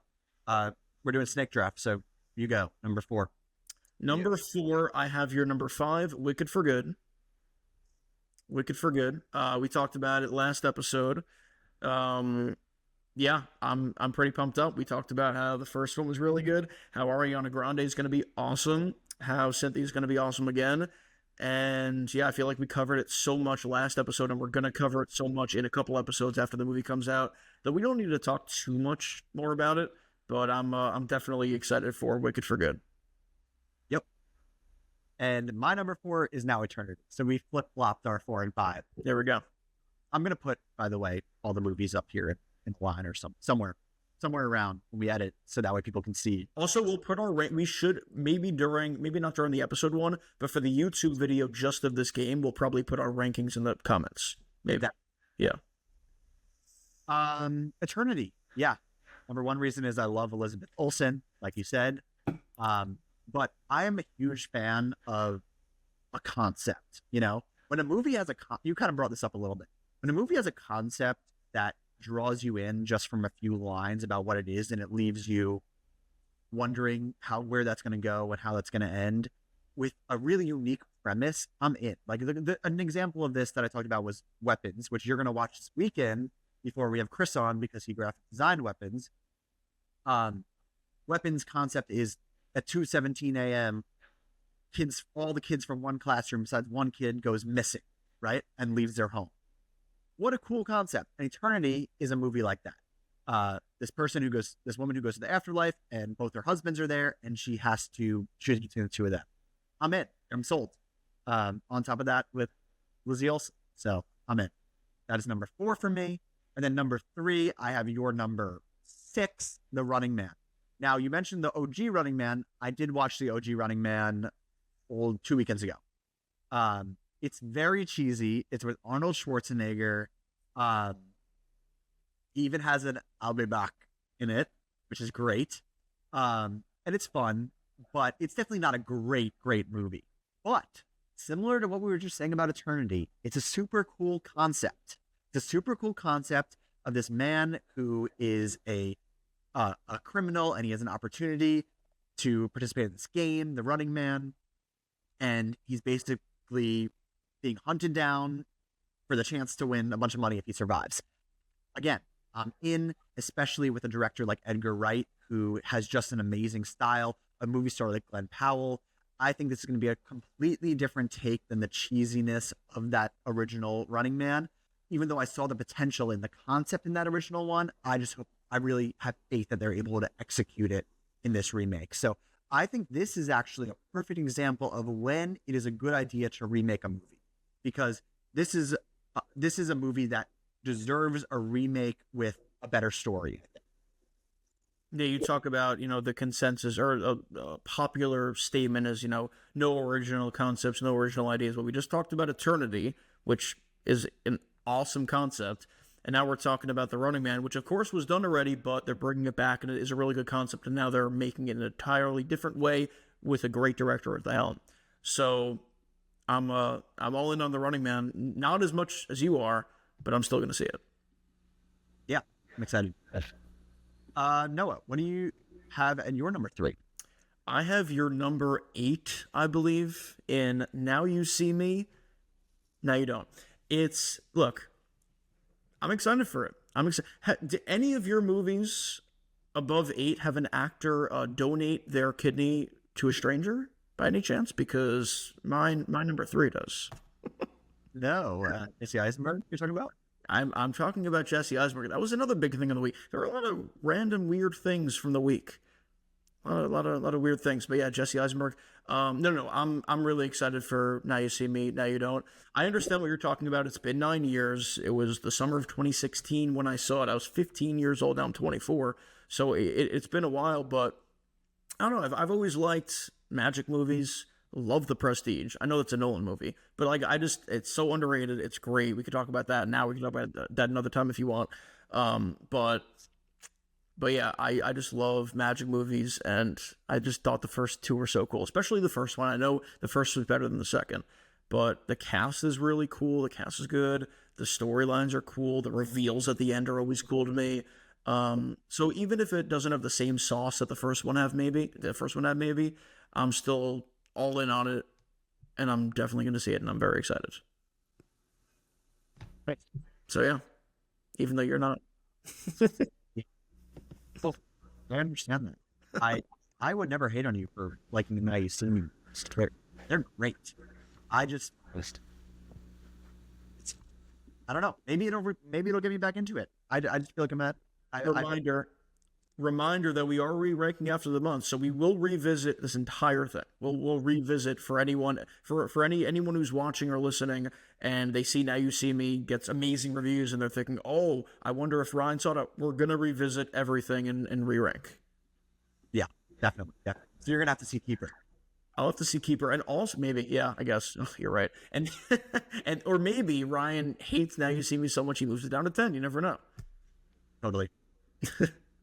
S1: We're doing snake draft, so you go. Number 4.
S2: Number 4, I have your number 5, Wicked for Good. Wicked for Good. We talked about it last episode. Yeah, I'm pretty pumped up. We talked about how the first one was really good, how Ariana Grande is going to be awesome, how Cynthia is going to be awesome again. And yeah, I feel like we covered it so much last episode, and we're going to cover it so much in a couple episodes after the movie comes out that we don't need to talk too much more about it. But I'm definitely excited for Wicked for Good.
S1: Yep. And my number 4 is now Eternity. So we flip-flopped our 4 and 5.
S2: There we go.
S1: I'm gonna put, by the way, all the movies up here in the line or somewhere around when we edit, so that way people can see.
S2: Also, we'll put our we should maybe not during the episode one, but for the YouTube video just of this game, we'll probably put our rankings in the comments. Maybe. Yeah.
S1: Eternity. Yeah. Number one reason is I love Elizabeth Olsen, like you said. But I am a huge fan of a concept. You know, when a movie has you kind of brought this up a little bit. When a movie has a concept that draws you in just from a few lines about what it is, and it leaves you wondering where that's going to go and how that's going to end with a really unique premise, I'm in. Like an example of this that I talked about was Weapons, which you're going to watch this weekend before we have Chris on because he graphic designed Weapons. Weapons concept is at 2:17 a.m. all the kids from one classroom besides one kid goes missing, right? And leaves their home. What a cool concept. And Eternity is a movie like that. This woman who goes to the afterlife, and both her husbands are there, and she has to choose between the two of them. I'm in. I'm sold. On top of that with Lizzie Olsen. So I'm in. That is number 4 for me. And then number 3, I have your number 6, The Running Man. Now, you mentioned the OG Running Man. I did watch the OG Running Man 2 weekends ago. It's very cheesy. It's with Arnold Schwarzenegger. Even has an "I'll be back" in it, which is great. And it's fun, but it's definitely not a great movie. But similar to what we were just saying about Eternity, it's a super cool concept. It's a super cool concept of this man who is a criminal, and he has an opportunity to participate in this game, The Running Man, and he's basically being hunted down for the chance to win a bunch of money if he survives. Again, I'm in, especially with a director like Edgar Wright, who has just an amazing style, a movie star like Glenn Powell. I think this is going to be a completely different take than the cheesiness of that original Running Man. Even though I saw the potential in the concept in that original one, I really have faith that they're able to execute it in this remake. So I think this is actually a perfect example of when it is a good idea to remake a movie, because this is a movie that deserves a remake with a better story.
S2: Yeah, you talk about, the consensus or a popular statement is, no original concepts, no original ideas. But we just talked about Eternity, which is an awesome concept. And now we're talking about The Running Man, which of course was done already, but they're bringing it back, and it is a really good concept. And now they're making it in an entirely different way with a great director at the helm. So I'm all in on The Running Man. Not as much as you are, but I'm still going to see it.
S1: Yeah, I'm excited. Noah, what do you have in your number 3?
S2: I have your number 8, I believe, in Now You See Me, Now You Don't. Look, I'm excited for it. Do any of your movies above 8 have an actor donate their kidney to a stranger by any chance? Because my number 3 does.
S1: No, Jesse Eisenberg you're talking about?
S2: I'm talking about Jesse Eisenberg. That was another big thing of the week. There were a lot of random weird things from the week. A lot of weird things. But yeah, Jesse Eisenberg. No. I'm really excited for Now You See Me, Now You Don't. I understand what you're talking about. It's been 9 years. It was the summer of 2016 when I saw it. I was 15 years old. Now I'm 24. So it's been a while, but I don't know. I've always liked magic movies. Love The Prestige. I know it's a Nolan movie, but it's so underrated. It's great. We could talk about that now. We can talk about that another time if you want. But yeah, I just love magic movies, and I just thought the first 2 were so cool, especially the first one. I know the first was better than the second, but the cast is really cool. The cast is good. The storylines are cool. The reveals at the end are always cool to me. So even if it doesn't have the same sauce that the first one had, maybe, I'm still all in on it, and I'm definitely going to see it, and I'm very excited.
S1: Right.
S2: So yeah, even though you're not.
S1: Well, I understand that. I would never hate on you for liking the Now You See Me. They're great. I don't know. Maybe it'll get me back into it. I just feel like I'm at.
S2: Reminder. reminder that we are re-ranking after the month, so we will revisit this entire thing. We'll revisit for anyone anyone who's watching or listening, and they see Now You See Me gets amazing reviews, and they're thinking, oh, I wonder if Ryan saw it. We're gonna revisit everything and re-rank.
S1: Yeah, definitely. So you're gonna have to see Keeper.
S2: I'll have to see Keeper, and also maybe, yeah, I guess you're right, and or maybe Ryan hates Now You See Me so much he moves it down to 10. You never know.
S1: Totally.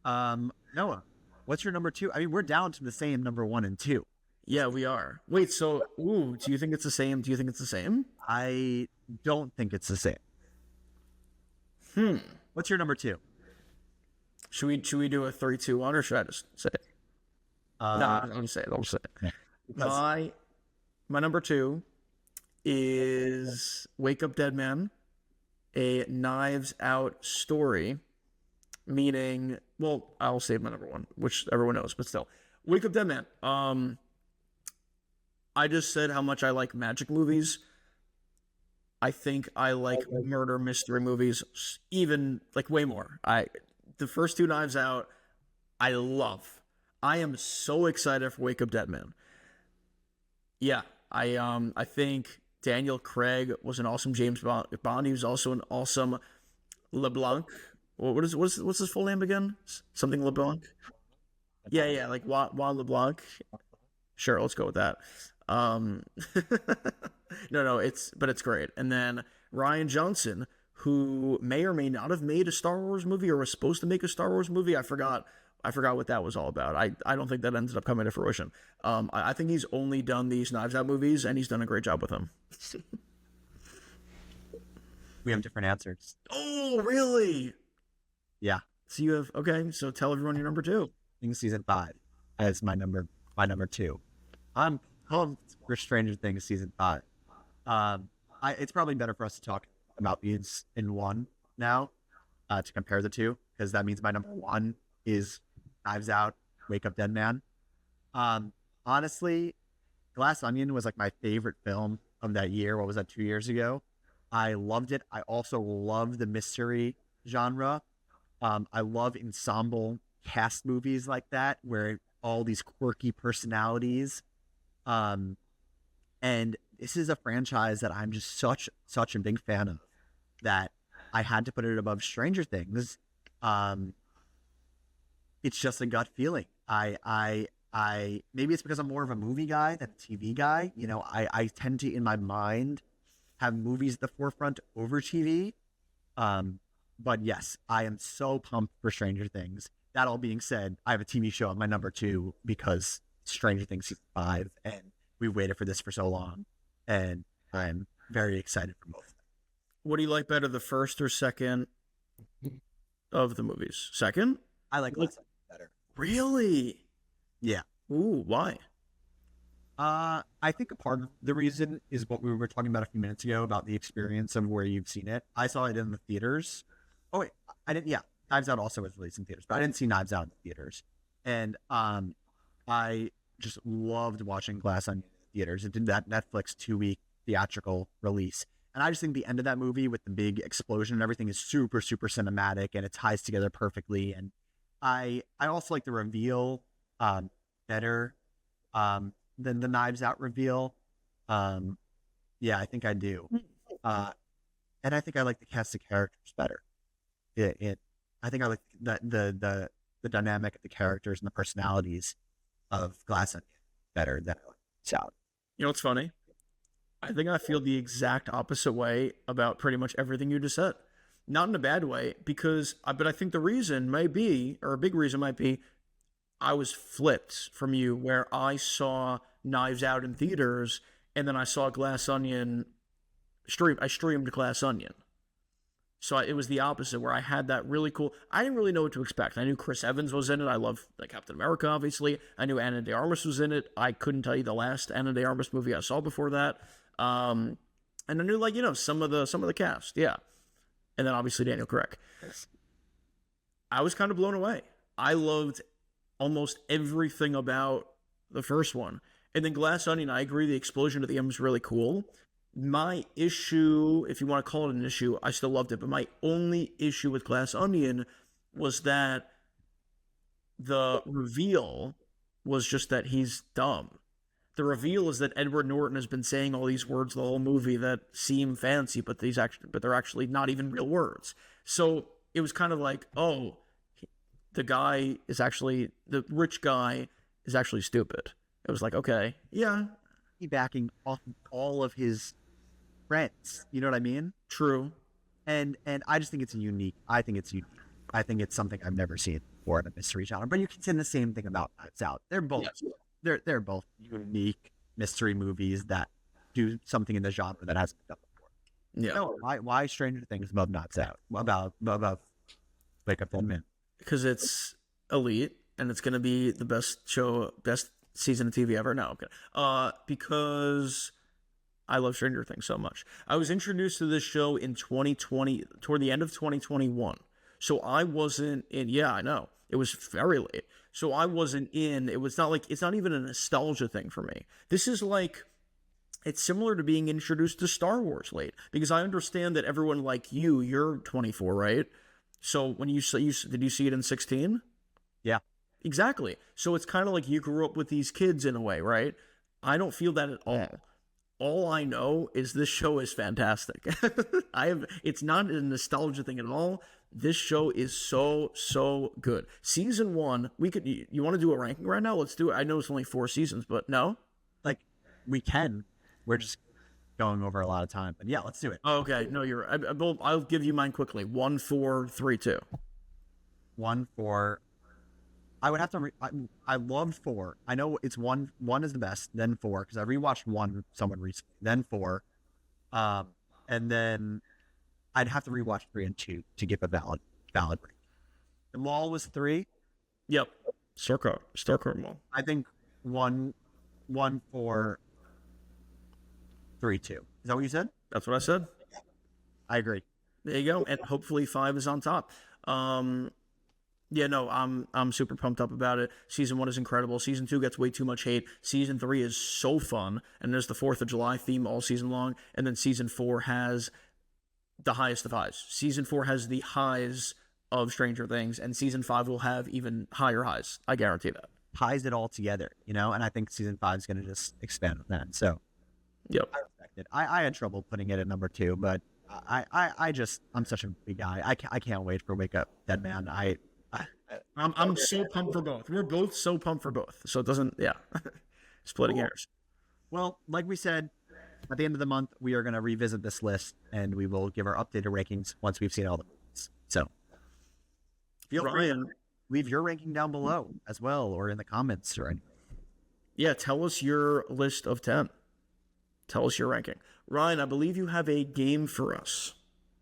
S1: Noah, what's your number 2? I mean, we're down to the same number 1 and 2.
S2: Yeah, we are. Wait, so do you think it's the same? Do you think it's the same?
S1: I don't think it's the same. What's your number 2?
S2: Should we do a 3, 2, 1, or should I just say it? No, I'll just say it.
S1: Yeah.
S2: My number 2 is Wake Up Dead Man, a Knives Out story. Meaning, well, I'll save my number 1, which everyone knows, but still. Wake Up Dead Man. I just said how much I like magic movies. I think I like murder mystery movies even like way more. The first 2 Knives Out, I love. I am so excited for Wake Up Dead Man. Yeah, I think Daniel Craig was an awesome James Bond. He was also an awesome LeBlanc. What's his full name again? Something LeBlanc? Yeah, like Juan LeBlanc. Sure, let's go with that. No, it's great. And then Rian Johnson, who may or may not have made a Star Wars movie or was supposed to make a Star Wars movie. I forgot what that was all about. I don't think that ended up coming to fruition. I think he's only done these Knives Out movies, and he's done a great job with them.
S1: We have different answers.
S2: Oh, really?
S1: Yeah.
S2: So you have, okay, so tell everyone your number 2.
S1: I think season 5 as my number 2. I'm pumped for Stranger Things season 5. It's probably better for us to talk about these in one now, to compare the two, because that means my number 1 is Knives Out, Wake Up Dead Man. Honestly, Glass Onion was like my favorite film of that year. What was that, 2 years ago? I loved it. I also love the mystery genre. I love ensemble cast movies like that, where all these quirky personalities. And this is a franchise that I'm just such a big fan of, that I had to put it above Stranger Things. It's just a gut feeling. I maybe it's because I'm more of a movie guy than a TV guy. You know, I tend to, in my mind, have movies at the forefront over TV. But yes, I am so pumped for Stranger Things. That all being said, I have a TV show on my number 2 because Stranger Things season 5, and we waited for this for so long, and I'm very excited for both of them.
S2: What do you like better, the first or second of the movies? Second?
S1: I like Glass Onion better.
S2: Really?
S1: Yeah.
S2: Ooh, why?
S1: I think a part of the reason is what we were talking about a few minutes ago about the experience of where you've seen it. I saw it in the theaters. Oh wait, I didn't. Yeah, Knives Out also was released in theaters, but I didn't see Knives Out in the theaters. And I just loved watching Glass Onion in the theaters. It did that Netflix 2-week theatrical release, and I just think the end of that movie with the big explosion and everything is super cinematic, and it ties together perfectly. And I also like the reveal better than the Knives Out reveal. Yeah, I think I do. And I think I like the cast of characters better. I think I like the dynamic of the characters and the personalities of Glass Onion better than I like South.
S2: You know what's funny? I think I feel the exact opposite way about pretty much everything you just said. Not in a bad way, but I think the reason might be, or a big reason might be, I was flipped from you, where I saw Knives Out in theaters, and then I saw Glass Onion I streamed Glass Onion. So it was the opposite, where I had that really cool. I didn't really know what to expect. I knew Chris Evans was in it. I love Captain America, obviously. I knew Ana de Armas was in it. I couldn't tell you the last Ana de Armas movie I saw before that. And I knew, some of the cast, yeah. And then obviously Daniel Craig. I was kind of blown away. I loved almost everything about the first one. And then Glass Onion, I agree, the explosion at the end was really cool. My issue, if you want to call it an issue, I still loved it, but my only issue with Glass Onion was that the reveal was just that he's dumb. The reveal is that Edward Norton has been saying all these words the whole movie that seem fancy, but they're actually not even real words. So it was kind of like, oh, the rich guy is actually stupid. It was like, okay, yeah,
S1: Backing off all of his friends. You know what I mean?
S2: true.
S1: And I just think it's unique. I think it's unique. I think it's something I've never seen before in a mystery genre. But you can say the same thing about Knives Out. They're both they're both unique mystery movies that do something in the genre that hasn't been done before.
S2: Yeah.
S1: No, why Stranger Things above Knives Out? About Wake Up Dead Man?
S2: Because it's elite and it's going to be the best season of TV ever. No, okay. Because I love Stranger Things so much. I was introduced to this show in 2020, toward the end of 2021. So I wasn't in, yeah, I know. It was very late. So I wasn't in, it's not even a nostalgia thing for me. This is like, it's similar to being introduced to Star Wars late. Because I understand that everyone like you're 24, right? So when did you see it in 16?
S1: Yeah.
S2: Exactly. So it's kind of like you grew up with these kids in a way, right? I don't feel that at all. All I know is this show is fantastic. It's not a nostalgia thing at all. This show is so good. Season 1, you want to do a ranking right now? Let's do it. I know it's only 4 seasons, but no?
S1: Like, we can. We're just going over a lot of time. But yeah, let's do it.
S2: Okay. No, I'll give you mine quickly. 1, 4, 3, 2.
S1: 1, 4. I would have to. I loved 4. I know it's 1. 1 is the best. Then 4, because I rewatched 1 with someone recently. Then 4, and then I'd have to rewatch 3 and 2 to give a valid rank. The Mall was 3.
S2: Yep. Starcourt Mall.
S1: I think 1, 4, 3, 2. Is that what you said?
S2: That's what I said.
S1: I agree.
S2: There you go. And hopefully 5 is on top. Yeah, no, I'm super pumped up about it. Season 1 is incredible. Season 2 gets way too much hate. Season 3 is so fun. And there's the 4th of July theme all season long. And then Season 4 has the highest of highs. Season 4 has the highs of Stranger Things. And Season 5 will have even higher highs. I guarantee that.
S1: Ties it all together, and I think Season 5 is going to just expand on that. So,
S2: yep.
S1: I respect it. I had trouble putting it at number 2, but I'm such a big guy. I can't wait for Wake Up Dead Man.
S2: I'm so pumped for both. We're both so pumped for both. So it doesn't, yeah. Splitting hairs.
S1: Well, like we said, at the end of the month, we are going to revisit this list and we will give our updated rankings once we've seen all the movies. So feel free to leave your ranking down below as well, or in the comments or anything.
S2: Yeah, tell us your list of 10. Tell us your ranking. Ryan, I believe you have a game for us.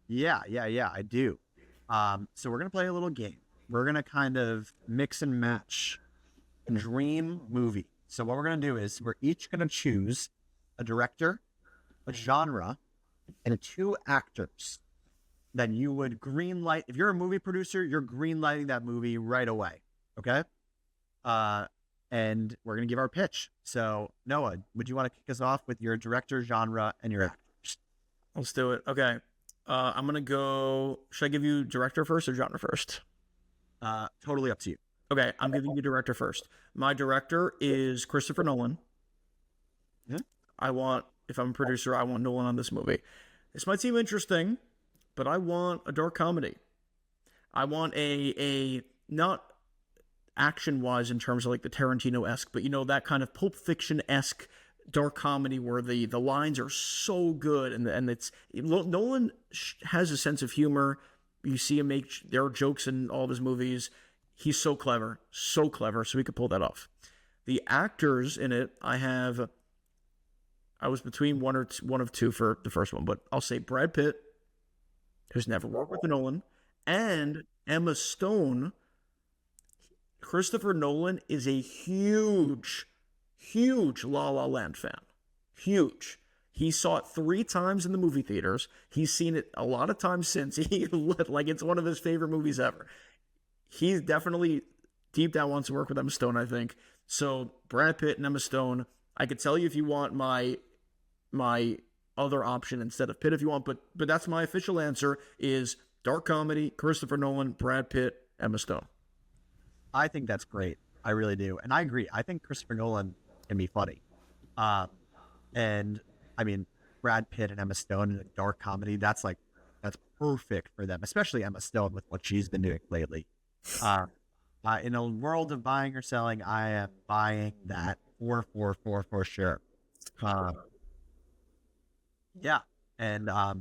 S1: Yeah, I do. So we're going to play a little game. We're going to kind of mix and match a dream movie. So what we're going to do is we're each going to choose a director, a genre, and 2 actors that you would greenlight. If you're a movie producer, you're greenlighting that movie right away. Okay? And we're going to give our pitch. So Noah, would you want to kick us off with your director, genre, and your actors?
S2: Let's do it. Okay. I'm going to go. Should I give you director first or genre first?
S1: Totally up to you.
S2: Okay, I'm giving you director first. My director is Christopher Nolan.
S1: Yeah.
S2: If I'm a producer, I want Nolan on this movie. This might seem interesting, but I want a dark comedy. I want a not action-wise in terms of like the Tarantino-esque, but that kind of Pulp Fiction-esque dark comedy where the lines are so good and it's Nolan has a sense of humor. You see him there are jokes in all of his movies. He's so clever, so he could pull that off. The actors in it, I was between one of 2 for the first one, but I'll say Brad Pitt, who's never worked with Nolan, and Emma Stone. Christopher Nolan is a huge La La Land fan. Huge. He saw it 3 times in the movie theaters. He's seen it a lot of times since. It's one of his favorite movies ever. He definitely deep down wants to work with Emma Stone, I think. So Brad Pitt and Emma Stone. I could tell you if you want my other option instead of Pitt if you want, but that's my official answer is dark comedy, Christopher Nolan, Brad Pitt, Emma Stone.
S1: I think that's great. I really do. And I agree. I think Christopher Nolan can be funny. Um, and I mean, Brad Pitt and Emma Stone in a dark comedy, that's perfect for them, especially Emma Stone with what she's been doing lately. Um, in a world of buying or selling, I am buying that for sure. Um, yeah. And I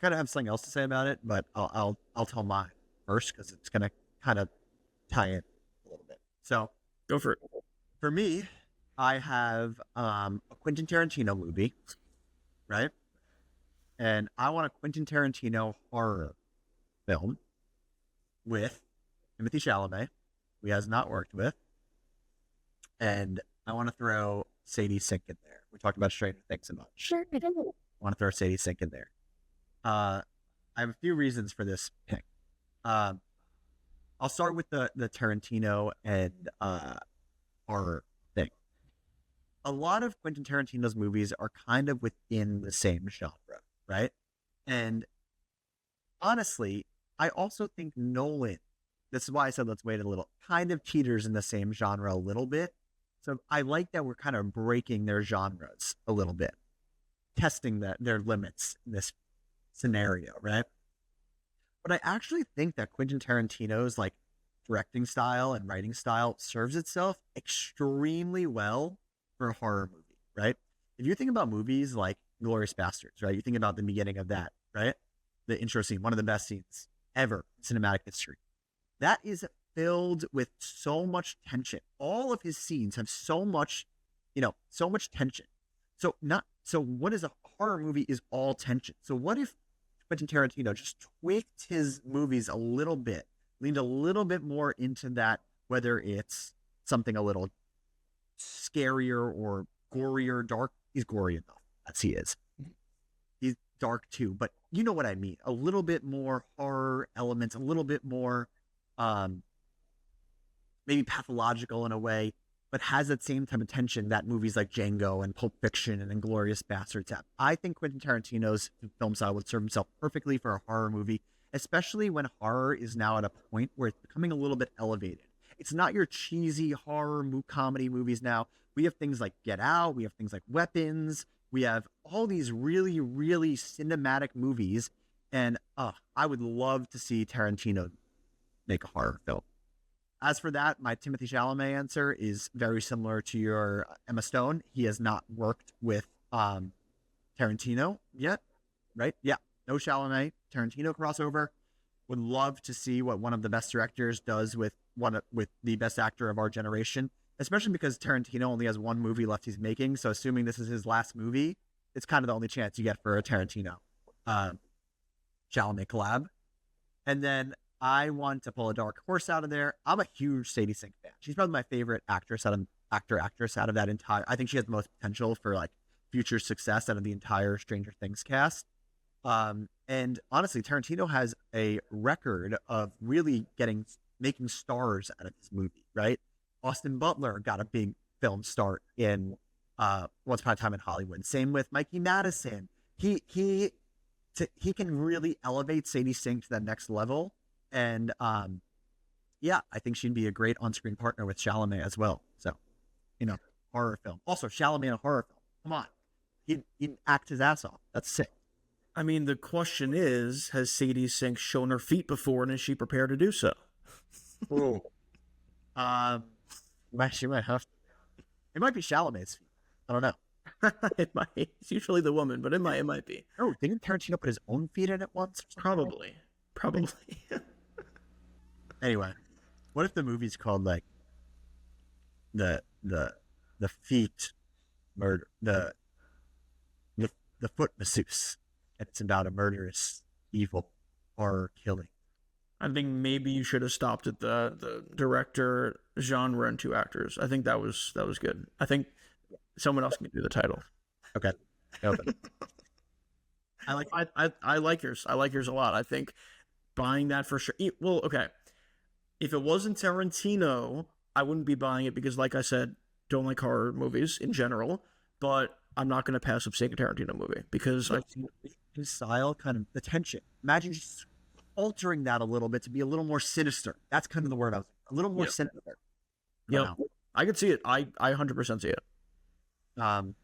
S1: kind of have something else to say about it, but I'll tell mine first because it's gonna kind of tie in a little bit. So
S2: Go for it.
S1: for me, I have a Quentin Tarantino movie, right? And I want a Quentin Tarantino horror film with Timothy Chalamet, who he has not worked with, and I want to throw Sadie Sink in there. We talked about Stranger Things a bunch.
S3: Sure, I do.
S1: I want to throw Sadie Sink in there. I have a few reasons for this pick. Um, I'll start with the Tarantino and horror thing. A lot of Quentin Tarantino's movies are kind of within the same genre, right? And honestly, I also think Nolan, this is why I said let's wait a little, kind of teeters in the same genre a little bit. So I like that we're kind of breaking their genres a little bit, testing their limits in this scenario, right? But I actually think that Quentin Tarantino's like directing style and writing style serves itself extremely well for a horror movie, right? If you think about movies like Glorious Bastards, right? You think about the beginning of that, right? The intro scene, one of the best scenes ever in cinematic history. That is filled with so much tension. All of his scenes have so much, so much tension. So what is a horror movie is all tension. So what if Quentin Tarantino just tweaked his movies a little bit, leaned a little bit more into that, whether it's something a little scarier or gorier, dark. He's gory enough, as he is. He's dark too, but you know what I mean. A little bit more horror elements, a little bit more maybe pathological in a way, but has that same type of tension that movies like Django and Pulp Fiction and Inglourious Basterds have. I think Quentin Tarantino's film style would serve himself perfectly for a horror movie, especially when horror is now at a point where it's becoming a little bit elevated. It's not your cheesy horror comedy movies now. We have things like Get Out, we have things like Weapons, we have all these really, really cinematic movies, and I would love to see Tarantino make a horror film. As for that, my Timothy Chalamet answer is very similar to your Emma Stone. He has not worked with Tarantino yet, right? Yeah, no Chalamet, Tarantino crossover. Would love to see what one of the best directors does with the best actor of our generation, especially because Tarantino only has one movie left he's making. So assuming this is his last movie, it's kind of the only chance you get for a Tarantino Chalamet collab. And then I want to pull a dark horse out of there. I'm a huge Sadie Sink fan. She's probably my favorite actress out of that entire. I think she has the most potential for like future success out of the entire Stranger Things cast. And honestly, Tarantino has a record of really making stars out of this movie, right? Austin Butler got a big film start in Once Upon a Time in Hollywood. Same with Mikey Madison. He can really elevate Sadie Sink to that next level. And yeah, I think she'd be a great on-screen partner with Chalamet as well. So, horror film. Also, Chalamet in a horror film. Come on. He'd act his ass off. That's sick.
S2: I mean, the question is, has Sadie Sink shown her feet before, and is she prepared to do so?
S1: Ooh. She might have to. It might be Chalamet's feet. I don't know.
S2: It might. It's usually the woman, but it might be.
S1: Oh, didn't Tarantino put his own feet in it once?
S2: Probably.
S1: Anyway, what if the movie's called like the feet murder, the foot masseuse, and it's about a murderous, evil horror killing?
S2: I think maybe you should have stopped at the director, genre, and 2 actors. I think that was good. I think someone else can do the title.
S1: Okay.
S2: I like yours. I like yours a lot. I think buying that for sure. Well, okay. If it wasn't Tarantino, I wouldn't be buying it because, like I said, don't like horror movies in general. But I'm not going to pass up seeing a Tarantino movie because
S1: his style, kind of the tension. Imagine just altering that a little bit to be a little more sinister. That's kind of the word I was a little more
S2: Yeah.
S1: sinister.
S2: Yeah, I could see it. I 100% see it.
S1: Um,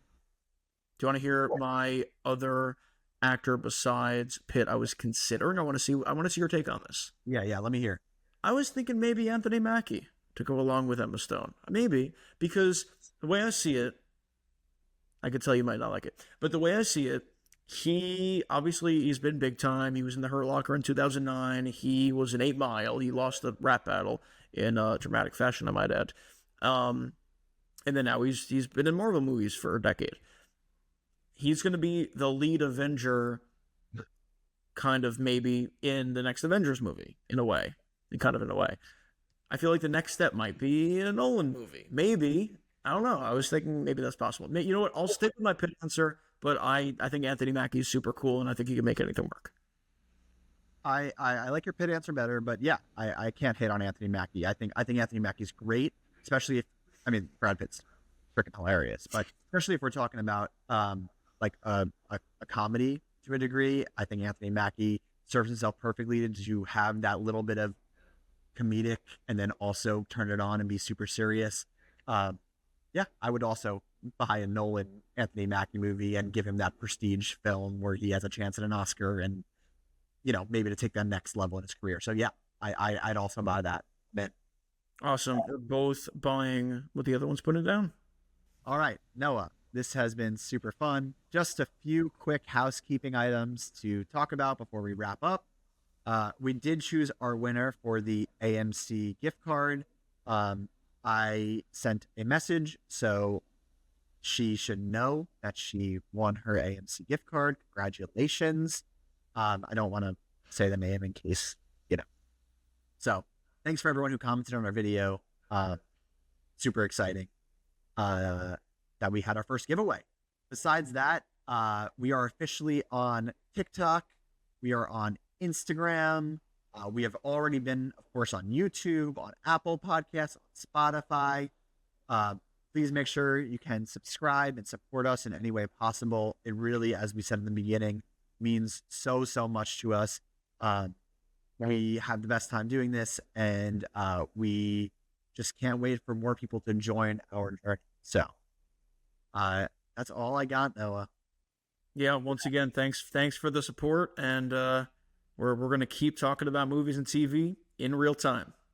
S2: Do you want to hear my other actor besides Pitt? I was considering. I want to see your take on this.
S1: yeah. Let me hear.
S2: I was thinking maybe Anthony Mackie to go along with Emma Stone. Maybe, because the way I see it, I could tell you might not like it, but the way I see it, he's been big time. He was in the Hurt Locker in 2009. He was in 8 Mile. He lost the rap battle in dramatic fashion, I might add. And then now he's been in Marvel movies for a decade. He's going to be the lead Avenger, kind of maybe in the next Avengers movie, in a way. I feel like the next step might be a Nolan movie. Maybe. I don't know. I was thinking maybe that's possible. You know what? I'll stick with my Pitt answer, but I think Anthony Mackie is super cool, and I think he can make anything work.
S1: I like your Pitt answer better, but yeah, I can't hate on Anthony Mackie. I think Anthony Mackie's great, especially if Brad Pitt's freaking hilarious, but especially if we're talking about like a comedy to a degree. I think Anthony Mackie serves himself perfectly to have that little bit of comedic and then also turn it on and be super serious. Yeah, I would also buy a Nolan Anthony Mackie movie and give him that prestige film where he has a chance at an Oscar and, you know, maybe to take that next level in his career. So yeah, I'd also buy that. Man.
S2: Awesome. We're both buying what the other one's putting down.
S1: All right, Noah, this has been super fun. Just a few quick housekeeping items to talk about before we wrap up. We did choose our winner for the AMC gift card. I sent a message, so she should know that she won her AMC gift card. Congratulations. I don't want to say the name in case, you know. So thanks for everyone who commented on our video. Super exciting that we had our first giveaway. Besides that, we are officially on TikTok. We are on Instagram. We have already been, of course, on YouTube, on Apple Podcasts, on Spotify. Please make sure you can subscribe and support us in any way possible. It really, as we said in the beginning, means so much to us. We have the best time doing this, and we just can't wait for more people to join our journey. So that's all I got, Noah.
S2: Yeah, once again, thanks for the support, and we're going to keep talking about movies and TV in real time.